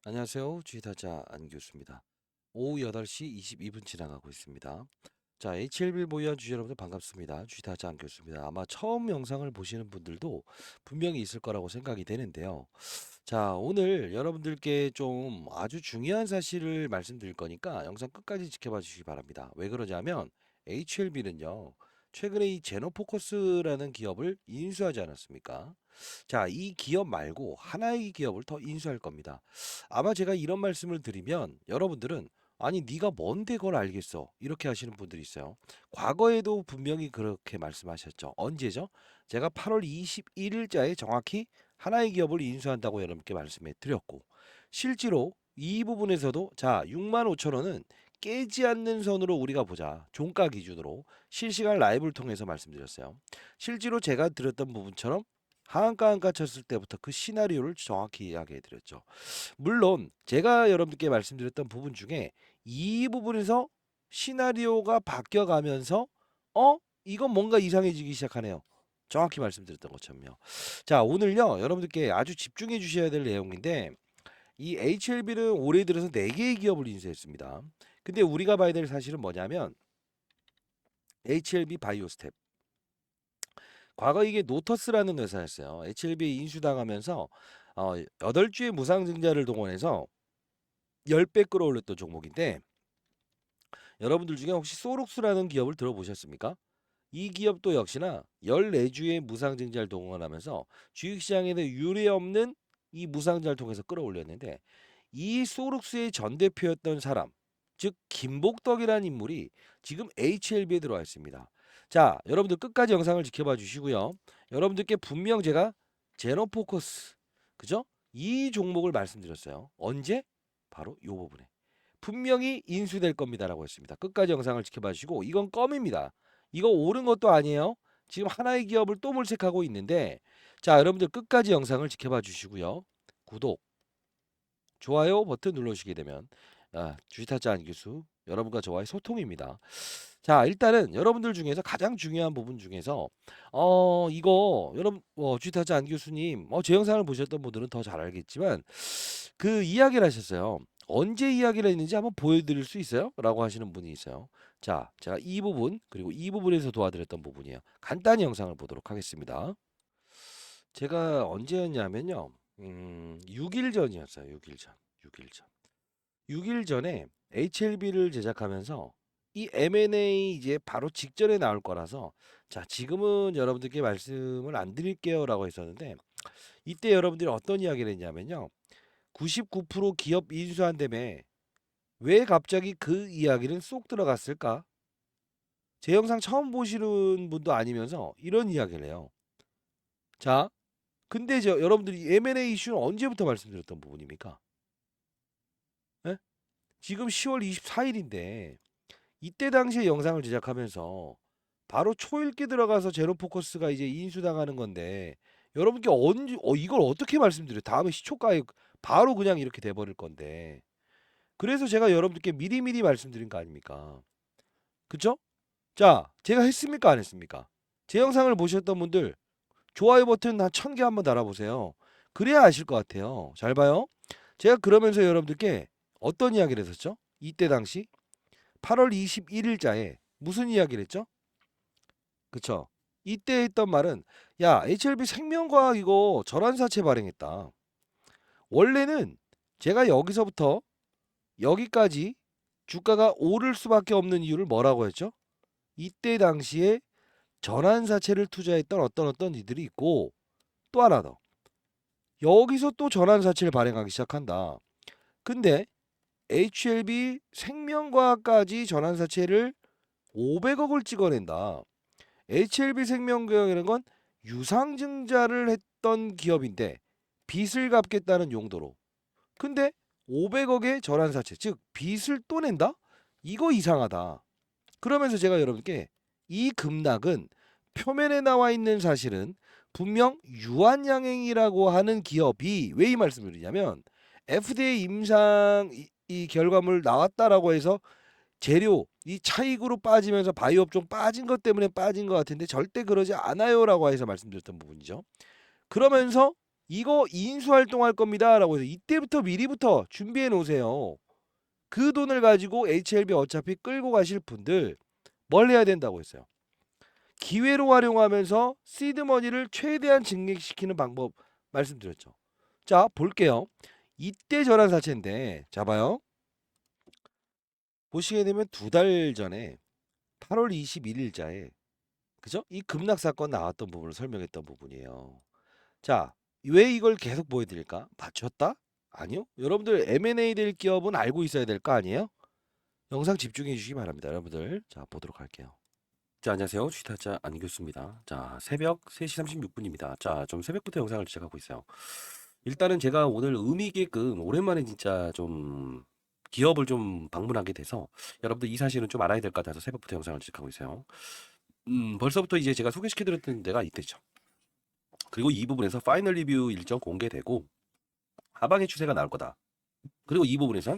안녕하세요. 주식타자 안교수입니다. 오후 8시 22분 지나가고 있습니다. 자, HLB를 보유한 주주 여러분들 반갑습니다. 주식타자 안교수입니다. 아마 처음 영상을 보시는 분들도 분명히 있을 거라고 생각이 되는데요. 자, 오늘 여러분들께 좀 아주 중요한 사실을 말씀드릴 거니까 영상 끝까지 지켜봐 주시기 바랍니다. 왜 그러냐면 HLB는요. 최근에 이 제노포커스라는 기업을 인수하지 않았습니까? 자, 이 기업 말고 하나의 기업을 더 인수할 겁니다. 아마 제가 이런 말씀을 드리면 여러분들은 아니 네가 뭔데 그걸 알겠어 이렇게 하시는 분들이 있어요. 과거에도 분명히 그렇게 말씀하셨죠. 언제죠? 제가 8월 21일자에 정확히 하나의 기업을 인수한다고 여러분께 말씀해 드렸고 실제로 이 부분에서도 자 6만 5천 원은 깨지 않는 선으로 우리가 보자. 종가 기준으로 실시간 라이브를 통해서 말씀드렸어요. 실제로 제가 드렸던 부분처럼 하한가 한가 쳤을 때부터 그 시나리오를 정확히 이야기해 드렸죠. 물론 제가 여러분께 말씀드렸던 부분 중에 이 부분에서 시나리오가 바뀌어 가면서 이건 뭔가 이상해지기 시작하네요. 정확히 말씀드렸던 것처럼요. 자, 오늘요. 여러분들께 아주 집중해 주셔야 될 내용인데 이 HLB는 올해 들어서 4개의 기업을 인수했습니다. 근데 우리가 봐야 될 사실은 뭐냐면 HLB 바이오스텝 과거 이게 노터스라는 회사였어요. HLB에 인수당하면서 8주의 무상증자를 동원해서 10배 끌어올렸던 종목인데 여러분들 중에 혹시 소록스라는 기업을 들어보셨습니까? 이 기업도 역시나 14주의 무상증자를 동원하면서 주식시장에는 유례없는 이 무상증자를 통해서 끌어올렸는데 이 소록스의 전 대표였던 사람 즉 김복덕이라는 인물이 지금 HLB에 들어와 있습니다. 자, 여러분들 끝까지 영상을 지켜봐 주시고요. 여러분들께 분명 제가 제노포커스 그죠? 이 종목을 말씀드렸어요. 언제? 바로 이 부분에. 분명히 인수될 겁니다라고 했습니다. 끝까지 영상을 지켜봐 주시고 이건 껌입니다. 이거 옳은 것도 아니에요. 지금 하나의 기업을 또 물색하고 있는데 자, 여러분들 끝까지 영상을 지켜봐 주시고요. 구독, 좋아요 버튼 눌러주시게 되면 주식타짜 안기수 여러분과 저와의 소통입니다. 자, 일단은 여러분들 중에서 가장 중요한 부분 중에서 이거 여러분 주식타짜 안교수님 제 영상을 보셨던 분들은 더 잘 알겠지만 그 이야기를 하셨어요. 언제 이야기를 했는지 한번 보여드릴 수 있어요? 라고 하시는 분이 있어요. 자, 제가 이 부분 그리고 이 부분에서 도와드렸던 부분이에요. 간단히 영상을 보도록 하겠습니다. 제가 언제였냐면요. 6일 전이었어요. 6일 전. 6일 전. 6일 전에 HLB를 제작하면서 이 M&A 이제 바로 직전에 나올 거라서 자, 지금은 여러분들께 말씀을 안 드릴게요라고 했었는데 이때 여러분들이 어떤 이야기를 했냐면요. 99% 기업 인수한다며 왜 갑자기 그 이야기는 쏙 들어갔을까? 제 영상 처음 보시는 분도 아니면서 이런 이야기를 해요. 자, 근데 여러분들이 M&A 이슈는 언제부터 말씀드렸던 부분입니까? 예? 지금 10월 24일인데 이때 당시에 영상을 제작하면서 바로 초읽기 들어가서 제로포커스가 이제 인수당하는 건데 여러분께 언제 이걸 어떻게 말씀드려요? 다음에 시초가에 바로 그냥 이렇게 돼버릴 건데 그래서 제가 여러분들께 미리미리 말씀드린 거 아닙니까? 그쵸? 자, 제가 했습니까? 안 했습니까? 제 영상을 보셨던 분들 좋아요 버튼 한 1000개 한번 달아보세요. 그래야 아실 것 같아요. 잘 봐요. 제가 그러면서 여러분들께 어떤 이야기를 했었죠? 이때 당시 8월 21일자에 무슨 이야기를 했죠? 그쵸? 이때 했던 말은 야 HLB 생명과학 이거 절한사채 발행했다. 원래는 제가 여기서부터 여기까지 주가가 오를 수밖에 없는 이유를 뭐라고 했죠? 이때 당시에 전환사채를 투자했던 어떤 이들이 있고 또 하나 더 여기서 또 전환사채를 발행하기 시작한다. 근데 HLB 생명과학까지 전환사채를 500억을 찍어낸다. HLB 생명과학이라는 건 유상증자를 했던 기업인데 빚을 갚겠다는 용도로. 근데 500억의 전환사채, 즉 빚을 또 낸다? 이거 이상하다. 그러면서 제가 여러분께 이 급락은 표면에 나와 있는 사실은 분명 유한양행이라고 하는 기업이 왜 이 말씀을 드리냐면 FDA 임상 이 결과물 나왔다라고 해서 재료 이 차익으로 빠지면서 바이오 업종 빠진 것 때문에 빠진 것 같은데 절대 그러지 않아요라고 해서 말씀드렸던 부분이죠. 그러면서 이거 인수활동할 겁니다라고 해서 이때부터 미리부터 준비해 놓으세요. 그 돈을 가지고 HLB 어차피 끌고 가실 분들 뭘 해야 된다고 했어요. 기회로 활용하면서 시드머니를 최대한 증액시키는 방법 말씀드렸죠. 자, 볼게요. 이때 전환사채인데, 자 봐요. 보시게 되면 2달 전에 8월 21일자에 그죠? 이 급락 사건 나왔던 부분을 설명했던 부분이에요. 자, 왜 이걸 계속 보여드릴까? 맞췄다? 아니요. 여러분들 M&A 될 기업은 알고 있어야 될 거 아니에요? 영상 집중해 주시기 바랍니다. 여러분들. 자, 보도록 할게요. 자, 안녕하세요. 주식타짜 안교수입니다. 자, 새벽 3시 36분입니다. 자, 좀 새벽부터 영상을 시작하고 있어요. 일단은 제가 오늘 의미 있게끔 오랜만에 진짜 좀 기업을 좀 방문하게 돼서 여러분들 이 사실은 좀 알아야 될 것 같아서 새벽부터 영상을 시작하고 있어요. 벌써부터 이제 제가 소개시켜드렸던 데가 이때죠. 그리고 이 부분에서 파이널 리뷰 일정 공개되고 하방의 추세가 나올 거다. 그리고 이 부분에서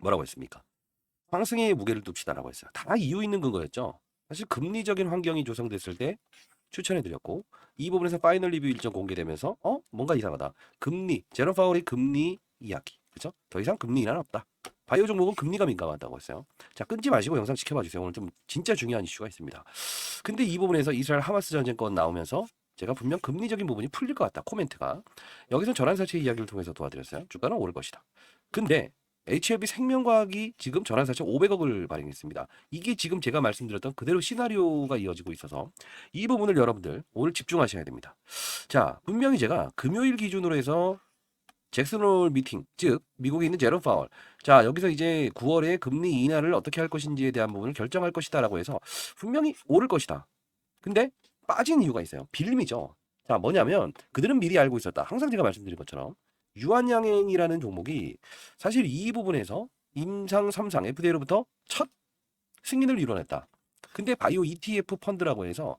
뭐라고 했습니까? 상승의 무게를 둡시다라고 했어요. 다 이유 있는 근거였죠. 사실 금리적인 환경이 조성됐을 때 추천해드렸고 이 부분에서 파이널 리뷰 일정 공개되면서 뭔가 이상하다. 금리, 제롬 파월의 금리 이야기, 그렇죠? 더 이상 금리 인하는 없다. 바이오 종목은 금리가 민감하다고 했어요. 자, 끊지 마시고 영상 지켜봐 주세요. 오늘 좀 진짜 중요한 이슈가 있습니다. 근데 이 부분에서 이스라엘 하마스 전쟁 건 나오면서 제가 분명 금리적인 부분이 풀릴 것 같다. 코멘트가. 여기서 전환사채 이야기를 통해서 도와드렸어요. 주가는 오를 것이다. 근데 HLB 생명과학이 지금 전환사채 500억을 발행했습니다. 이게 지금 제가 말씀드렸던 그대로 시나리오가 이어지고 있어서 이 부분을 여러분들 오늘 집중하셔야 됩니다. 자, 분명히 제가 금요일 기준으로 해서 잭슨홀 미팅, 즉 미국에 있는 제롬 파월. 자, 여기서 이제 9월에 금리 인하를 어떻게 할 것인지에 대한 부분을 결정할 것이다라고 해서 분명히 오를 것이다. 근데 빠진 이유가 있어요. 빌림이죠. 자, 뭐냐면 그들은 미리 알고 있었다. 항상 제가 말씀드린 것처럼 유한양행이라는 종목이 사실 이 부분에서 임상 3상 FDA로부터 첫 승인을 이뤄냈다. 근데 바이오 ETF 펀드라고 해서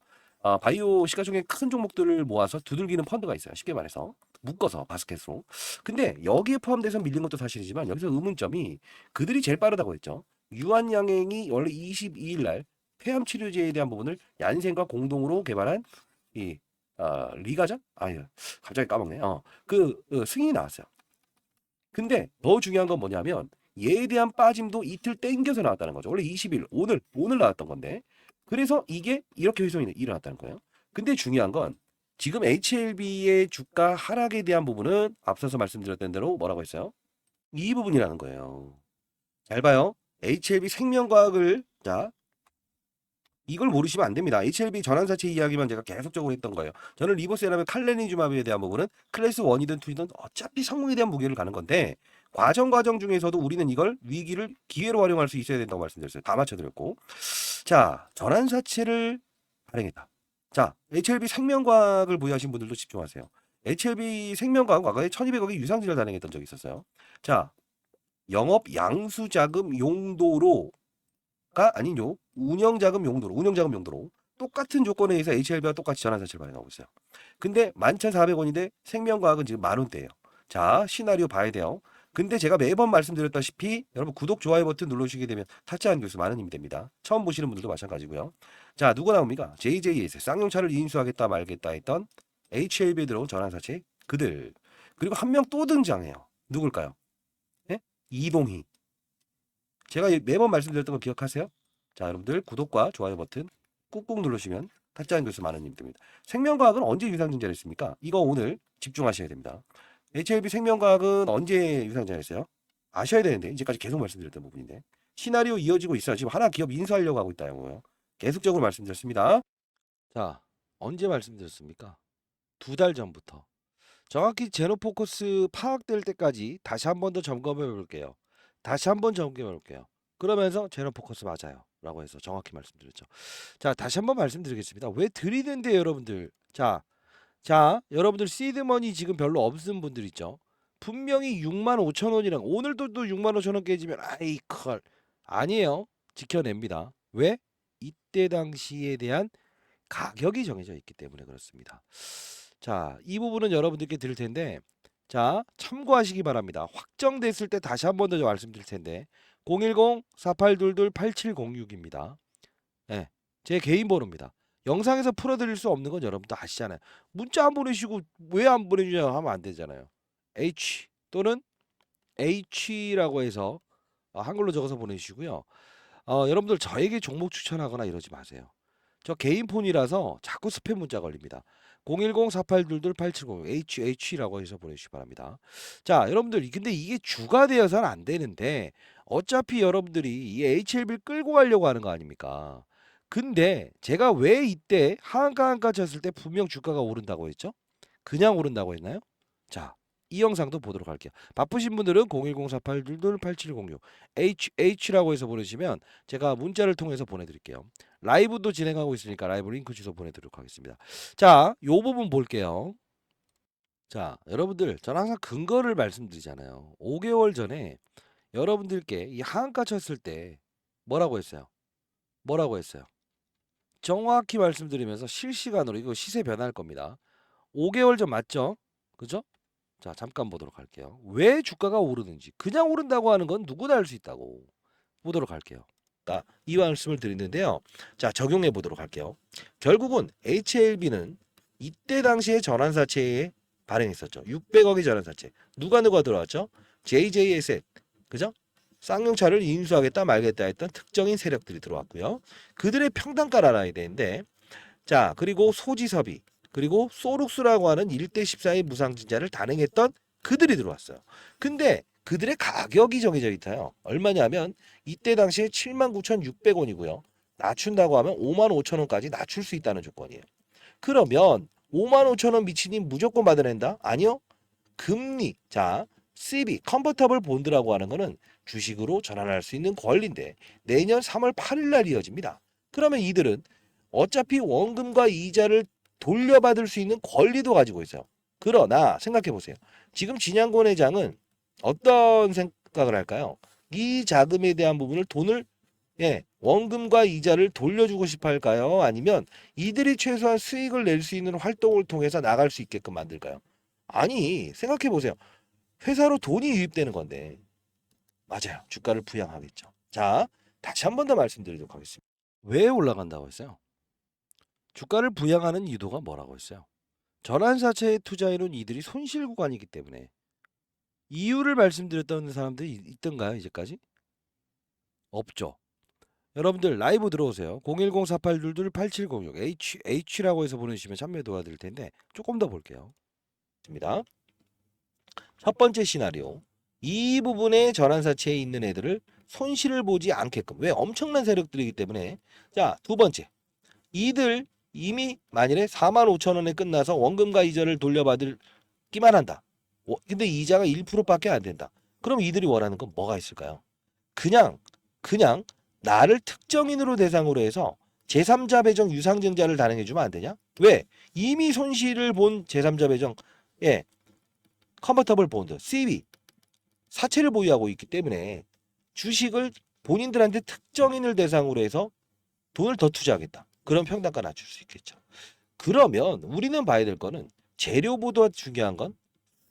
바이오 시가총액 큰 종목들을 모아서 두들기는 펀드가 있어요. 쉽게 말해서 묶어서 바스켓으로. 근데 여기에 포함돼서 밀린 것도 사실이지만 여기서 의문점이 그들이 제일 빠르다고 했죠. 유한양행이 원래 22일 날 폐암 치료제에 대한 부분을 얀센과 공동으로 개발한 이 리가자? 아유, 갑자기 까먹네. 승인이 나왔어요. 근데 더 중요한 건 뭐냐면 얘에 대한 빠짐도 이틀 땡겨서 나왔다는 거죠. 원래 20일 오늘 나왔던 건데 그래서 이게 이렇게 훼손이 일어났다는 거예요. 근데 중요한 건 지금 HLB의 주가 하락에 대한 부분은 앞서서 말씀드렸던 대로 뭐라고 했어요? 이 부분이라는 거예요. 잘 봐요. HLB 생명과학을 자 이걸 모르시면 안 됩니다. HLB 전환사채 이야기만 제가 계속적으로 했던 거예요. 저는 리보세라면 칼레니주마브에 대한 부분은 클래스 1이든 2이든 어차피 성공에 대한 무게를 가는 건데 과정 중에서도 우리는 이걸 위기를 기회로 활용할 수 있어야 된다고 말씀드렸어요. 다 맞춰드렸고. 자, 전환사채를 발행했다. 자, HLB 생명과학을 보유하신 분들도 집중하세요. HLB 생명과학은 과거에 1200억의 유상증을 단행했던 적이 있었어요. 자, 영업 양수자금 용도로 가 아니죠. 운영자금 용도로 똑같은 조건에 의해서 HLB와 똑같이 전환사채를 발행하고 있어요. 근데 11,400원인데 생명과학은 지금 10,000원대예요. 자, 시나리오 봐야 돼요. 근데 제가 매번 말씀드렸다시피 여러분 구독, 좋아요 버튼 눌러주시게 되면 타짜한 교수 많은 힘이 됩니다. 처음 보시는 분들도 마찬가지고요. 자, 누가 나옵니까? JJS 쌍용차를 인수하겠다 말겠다 했던 HLB에 들어온 전환사채 그들. 그리고 한 명 또 등장해요. 누굴까요? 예? 이동희. 제가 매번 말씀드렸던 거 기억하세요? 자, 여러분들 구독과 좋아요 버튼 꾹꾹 누르시면 타짜한 교수 많은 힘이 됩니다. 생명과학은 언제 유상증자를 했습니까? 이거 오늘 집중하셔야 됩니다. HLB 생명과학은 언제 유상증자했어요? 아셔야 되는데 이제까지 계속 말씀드렸던 부분인데 시나리오 이어지고 있어요. 지금 하나 기업 인수하려고 하고 있다고요. 계속적으로 말씀드렸습니다. 자, 언제 말씀드렸습니까? 2달 전부터. 정확히 제노포커스 파악될 때까지 다시 한 번 더 점검해 볼게요. 다시 한 번 점검해 볼게요. 그러면서 제노포커스 맞아요. 라고 해서 정확히 말씀드렸죠. 자, 다시 한 번 말씀드리겠습니다. 왜 드리는데 여러분들. 자, 여러분들 시드머니 지금 별로 없는 분들 있죠. 분명히 65,000원이랑 오늘도 또 65,000원 깨지면 아이 컬 아니에요. 지켜냅니다. 왜? 이때 당시에 대한 가격이 정해져 있기 때문에 그렇습니다. 자, 이 부분은 여러분들께 드릴 텐데 자, 참고하시기 바랍니다. 확정됐을 때 다시 한 번 더 말씀드릴 텐데 010-4822-8706입니다. 예, 제 개인 번호입니다. 영상에서 풀어드릴 수 없는 건 여러분도 아시잖아요. 문자 안 보내시고 왜 안 보내주냐 하면 안 되잖아요. H 또는 H라고 해서 한글로 적어서 보내주시고요. 여러분들 저에게 종목 추천하거나 이러지 마세요. 저 개인 폰이라서 자꾸 스팸 문자 걸립니다. 010-4822-8706 HH라고 해서 보내주시기 바랍니다. 자, 여러분들 근데 이게 주가 되어서는 안 되는데 어차피 여러분들이 이 HLB를 끌고 가려고 하는 거 아닙니까? 근데 제가 왜 이때 한가 쳤을 때 분명 주가가 오른다고 했죠? 그냥 오른다고 했나요? 자, 이 영상도 보도록 할게요. 바쁘신 분들은 010-4822-8706 HH라고 해서 보내시면 제가 문자를 통해서 보내드릴게요. 라이브도 진행하고 있으니까 라이브 링크 주소 보내드리도록 하겠습니다. 자, 요 부분 볼게요. 자, 여러분들 저는 항상 근거를 말씀드리잖아요. 5개월 전에 여러분들께 이 하한가 쳤을 때 뭐라고 했어요? 뭐라고 했어요? 정확히 말씀드리면서 실시간으로 이거 시세 변화할 겁니다. 5개월 전 맞죠? 그죠? 자, 잠깐 보도록 할게요. 왜 주가가 오르는지. 그냥 오른다고 하는 건 누구나 알 수 있다고. 보도록 할게요. 이 말씀을 드리는데요. 자, 적용해 보도록 할게요. 결국은 HLB는 이때 당시에 전환사채에 발행했었죠. 600억의 전환사채. 누가 들어왔죠? JJ에셋. 그죠? 쌍용차를 인수하겠다 말겠다 했던 특정인 세력들이 들어왔고요. 그들의 평단가를 알아야 되는데, 자, 그리고 소지섭이, 그리고 소룩스라고 하는 1대 14의 무상증자를 단행했던 그들이 들어왔어요. 근데 그들의 가격이 정해져 있어요. 얼마냐면 이때 당시에 79,600원이고요. 낮춘다고 하면 55,000원까지 낮출 수 있다는 조건이에요. 그러면 55,000원 미치님 무조건 받아낸다? 아니요. 금리, 자, CB, 컨버터블 본드라고 하는 거는 주식으로 전환할 수 있는 권리인데 내년 3월 8일 날 이어집니다. 그러면 이들은 어차피 원금과 이자를 돌려받을 수 있는 권리도 가지고 있어요. 그러나 생각해 보세요. 지금 진양권 회장은 어떤 생각을 할까요? 이 자금에 대한 부분을 돈을 원금과 이자를 돌려주고 싶어 할까요? 아니면 이들이 최소한 수익을 낼 수 있는 활동을 통해서 나갈 수 있게끔 만들까요? 아니, 생각해 보세요. 회사로 돈이 유입되는 건데. 맞아요. 주가를 부양하겠죠. 자, 다시 한 번 더 말씀드리도록 하겠습니다. 왜 올라간다고 했어요? 주가를 부양하는 이유가 뭐라고 했어요? 전환사채에 투자해놓은 이들이 손실 구간이기 때문에. 이유를 말씀드렸던 사람들이 있던가요, 이제까지? 없죠. 여러분들 라이브 들어오세요. 010-4822-8706 H라고 해서 보내주시면 참여 도와드릴 텐데 조금 더 볼게요. 첫 번째 시나리오. 이 부분에 전환사채에 있는 애들을 손실을 보지 않게끔. 왜? 엄청난 세력들이기 때문에. 자, 두 번째. 이들 이미 만일에 45,000원에 끝나서 원금과 이자를 돌려받기만 한다. 근데 이자가 1%밖에 안 된다. 그럼 이들이 원하는 건 뭐가 있을까요? 그냥 나를 특정인으로 대상으로 해서 제3자 배정 유상증자를 단행해주면 안 되냐? 왜? 이미 손실을 본 제3자 배정 컨버터블 본드 CB 사채를 보유하고 있기 때문에 주식을 본인들한테 특정인을 대상으로 해서 돈을 더 투자하겠다. 그런 평단가 낮출 수 있겠죠. 그러면 우리는 봐야 될 거는 재료보다 중요한 건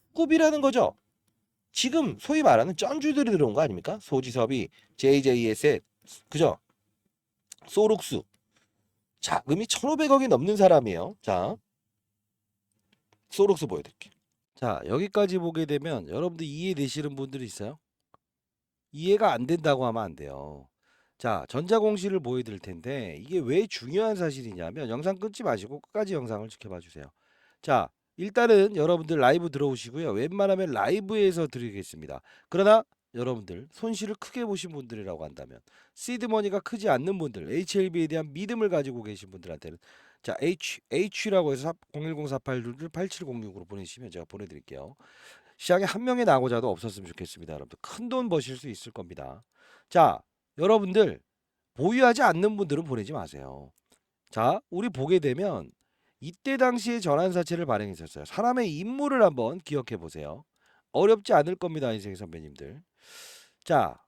수급이라는 거죠. 지금 소위 말하는 쩐주들이 들어온 거 아닙니까? 소지섭이, JJ에셋, 그죠? 소룩스. 자금이 1,500억이 넘는 사람이에요. 자, 소룩스 보여드릴게요. 자, 여기까지 보게 되면 여러분들 이해되시는 분들이 있어요? 이해가 안 된다고 하면 안 돼요. 자, 전자공시를 보여드릴 텐데 이게 왜 중요한 사실이냐면 영상 끊지 마시고 끝까지 영상을 지켜봐 주세요. 자, 일단은 여러분들 라이브 들어오시고요. 웬만하면 라이브에서 드리겠습니다. 그러나 여러분들 손실을 크게 보신 분들이라고 한다면 시드머니가 크지 않는 분들, HLB에 대한 믿음을 가지고 계신 분들한테는 자, H라고 해서 010-4822-8706으로 보내시면 제가 보내드릴게요. 시장에 한 명의 낙오자도 없었으면 좋겠습니다. 여러분들 큰 돈 버실 수 있을 겁니다. 자, 여러분들 보유하지 않는 분들은 보내지 마세요. 자, 우리 보게 되면 이때 당시에 전환사채를 발행했었어요. 사람의 인물을 한번 기억해 보세요. 어렵지 않을 겁니다, 인생 선배님들. 자,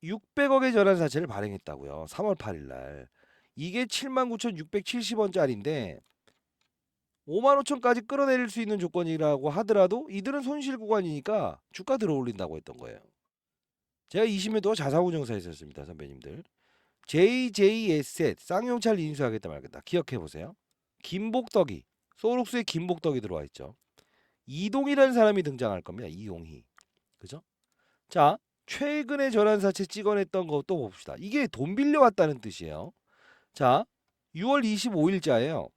600억의 전환사채를 발행했다고요. 3월 8일 날. 이게 79,670원짜리인데 55,000까지 끌어내릴 수 있는 조건이라고 하더라도 이들은 손실 구간이니까 주가 들어 올린다고 했던 거예요. 제가 20년 동안 자사운용사에 있었습니다, 선배님들. JJ에셋 쌍용차를 인수하겠다 말겠다. 기억해 보세요. 김복덕이 소록스에 김복덕이 들어와 있죠. 이동이라는 사람이 등장할 겁니다. 이용희. 그죠? 자, 최근에 전환사채 찍어냈던 것도 봅시다. 이게 돈 빌려왔다는 뜻이에요. 자, 6월 25일자예요.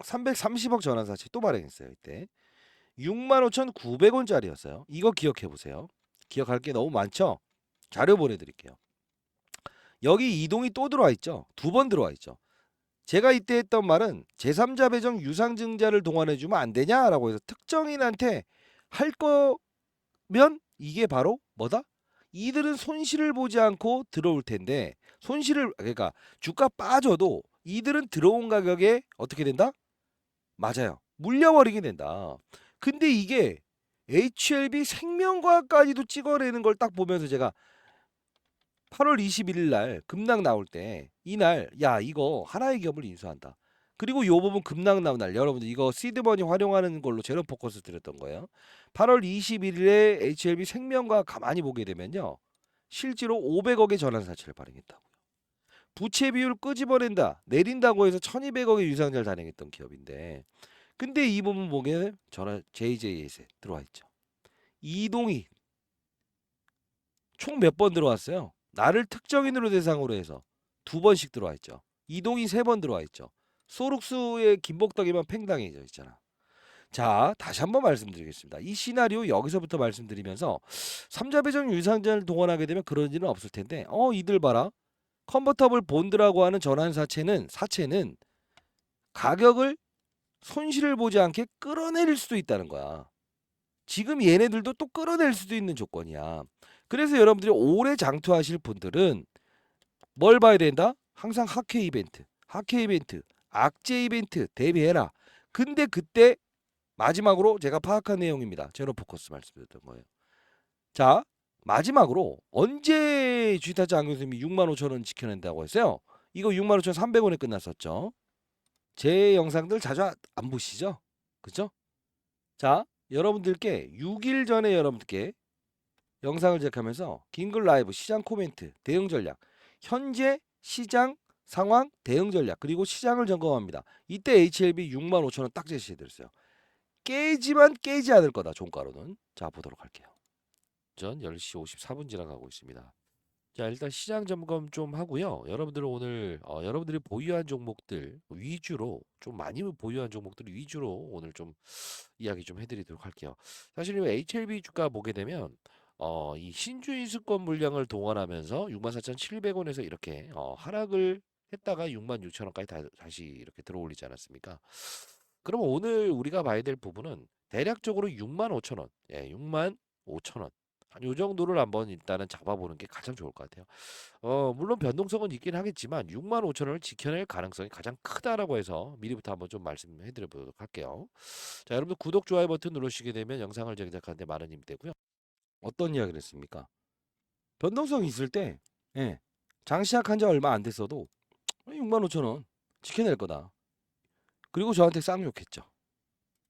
330억 전환사채 또 발행했어요. 이때 65,900원짜리였어요. 이거 기억해 보세요. 기억할 게 너무 많죠? 자료 보내드릴게요. 여기 이동이 또 들어와 있죠. 두 번 들어와 있죠. 제가 이때 했던 말은 제3자 배정 유상증자를 동원해주면 안 되냐라고 해서 특정인한테 할 거면 이게 바로 뭐다? 이들은 손실을 보지 않고 들어올 텐데 손실을 그러니까 주가 빠져도 이들은 들어온 가격에 어떻게 된다? 맞아요. 물려버리게 된다. 근데 이게 HLB 생명과학까지도 찍어내는 걸 딱 보면서 제가 8월 21일 날 급락 나올 때 이날 야 이거 하나의 기업을 인수한다. 그리고 요 부분 급락 나온 날 여러분들 이거 시드머니 활용하는 걸로 제로 포커스 드렸던 거예요. 8월 21일에 HLB 생명과학 가만히 보게 되면요. 실제로 500억의 전환사채를 발행했다고요. 부채 비율 끄집어낸다. 내린다고 해서 1200억의 유상자를 단행했던 기업인데 근데 이 부분 보게 전환 JJ에셋 들어와 있죠. 이동이 총 몇 번 들어왔어요? 나를 특정인으로 대상으로 해서 두 번씩 들어와 있죠. 이동이 세 번 들어와 있죠. 소록수의 김복덕이만 팽당해져 있잖아. 자, 다시 한번 말씀드리겠습니다. 이 시나리오 여기서부터 말씀드리면서 삼자 배정 유상자를 동원하게 되면 그런 일은 없을 텐데 이들 봐라. 컨버터블 본드라고 하는 전환사채는 가격을 손실을 보지 않게 끌어내릴 수도 있다는 거야. 지금 얘네들도 또 끌어낼 수도 있는 조건이야. 그래서 여러분들이 오래 장투하실 분들은 뭘 봐야 된다? 항상 학회 이벤트, 악재 이벤트 대비해라. 근데 그때 마지막으로 제가 파악한 내용입니다. 제로 포커스 말씀드렸던 거예요. 자, 마지막으로 언제 주식타짜 안경수님이 65,000원 지켜낸다고 했어요? 이거 65,300원에 끝났었죠. 제 영상들 자주 안 보시죠? 그죠? 자, 여러분들께 6일 전에 여러분들께 영상을 제작하면서 긴글 라이브 시장 코멘트 대응 전략 현재 시장 상황 대응 전략 그리고 시장을 점검합니다. 이때 HLB 65,000원 딱 제시해드렸어요. 깨지만 깨지 않을 거다 종가로는. 자 보도록 할게요. 전 10시 54분 지나가고 있습니다. 자 일단 시장 점검 좀 하고요. 여러분들은 오늘 여러분들이 보유한 종목들 위주로 좀 많이 보유한 종목들 위주로 오늘 좀 이야기 좀 해드리도록 할게요. 사실 이 HLB 주가 보게 되면 이 신주 인수권 물량을 동원하면서 64,700원에서 이렇게 하락을 했다가 66,000원까지 다시 이렇게 들어올리지 않았습니까? 그러면 오늘 우리가 봐야 될 부분은 대략적으로 65,000원, 예, 65,000원. 한 요 정도를 한번 일단은 잡아보는 게 가장 좋을 것 같아요. 물론 변동성은 있긴 하겠지만 65,000원을 지켜낼 가능성이 가장 크다라고 해서 미리부터 한번 좀 말씀해 드려보도록 할게요. 자, 여러분들 구독, 좋아요 버튼 누르시게 되면 영상을 제작하는데 많은 힘이 되고요. 어떤 이야기를 했습니까? 변동성이 있을 때, 예, 장 시작한 지 얼마 안 됐어도 65,000원 지켜낼 거다. 그리고 저한테 쌍욕했죠.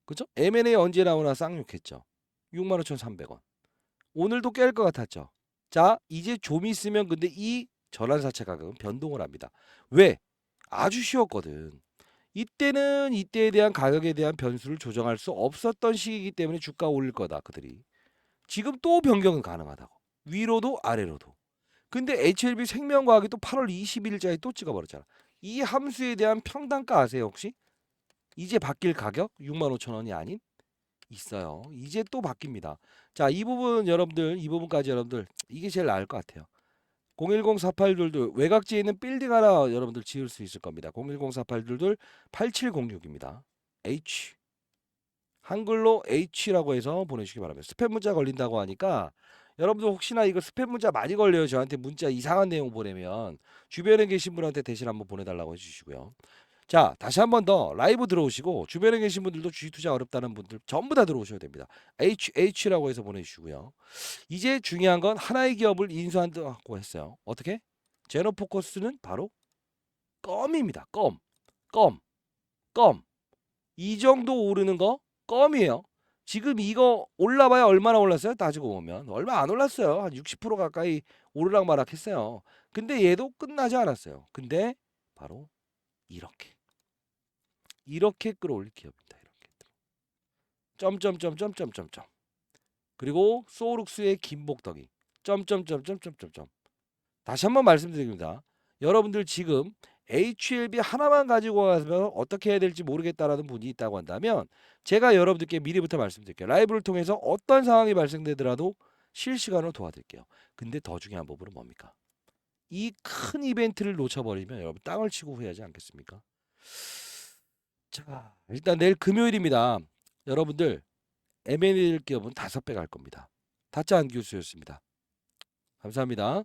그죠? M&A 언제 나오나 쌍욕했죠. 65,300원. 오늘도 깰 것 같았죠. 자, 이제 좀 있으면 근데 이 전환사채 가격은 변동을 합니다. 왜? 아주 쉬웠거든. 이때는 이때에 대한 가격에 대한 변수를 조정할 수 없었던 시기이기 때문에 주가 올릴 거다 그들이. 지금 또 변경은 가능하다고. 위로도 아래로도. 근데 HLB 생명과학이 또 8월 21일자에 또 찍어버렸잖아. 이 함수에 대한 평단가 아세요 혹시? 이제 바뀔 가격 65,000원이 아닌? 있어요. 이제 또 바뀝니다. 자, 이 부분 여러분들, 이 부분까지 여러분들 이게 제일 나을 것 같아요. 010-4822 외곽지에 있는 빌딩 하나 여러분들 지을 수 있을 겁니다. 010-4822-8706입니다. H 한글로 H라고 해서 보내주시기 바랍니다. 스팸 문자 걸린다고 하니까 여러분들 혹시나 이거 스팸 문자 많이 걸려요. 저한테 문자 이상한 내용 보내면 주변에 계신 분한테 대신 한번 보내달라고 해주시고요. 자, 다시 한번 더 라이브 들어오시고 주변에 계신 분들도 주식 투자 어렵다는 분들 전부 다 들어오셔야 됩니다. HH라고 해서 보내주시고요. 이제 중요한 건 하나의 기업을 인수한다고 했어요. 어떻게? 제노포커스는 바로 껌입니다. 껌. 이 정도 오르는 거 껌이에요. 지금 이거 올라봐야 얼마나 올랐어요? 따지고 보면 얼마 안 올랐어요. 한 60% 가까이 오르락마락했어요. 근데 얘도 끝나지 않았어요. 근데 바로 이렇게 끌어올릴 기업입니다. 이렇게 점점점점점점점 그리고 소룩스의 김복덕이 점점점점점점점 다시 한번 말씀드립니다. 여러분들 지금 HLB 하나만 가지고 가서 어떻게 해야 될지 모르겠다라는 분이 있다고 한다면 제가 여러분들께 미리부터 말씀드릴게요. 라이브를 통해서 어떤 상황이 발생되더라도 실시간으로 도와드릴게요. 근데 더 중요한 부분은 뭡니까? 이 큰 이벤트를 놓쳐버리면 여러분 땅을 치고 후회하지 않겠습니까? 자, 일단 내일 금요일입니다. 여러분들 M&A 기업은 5배 갈 겁니다. 다짜 안교수였습니다. 감사합니다.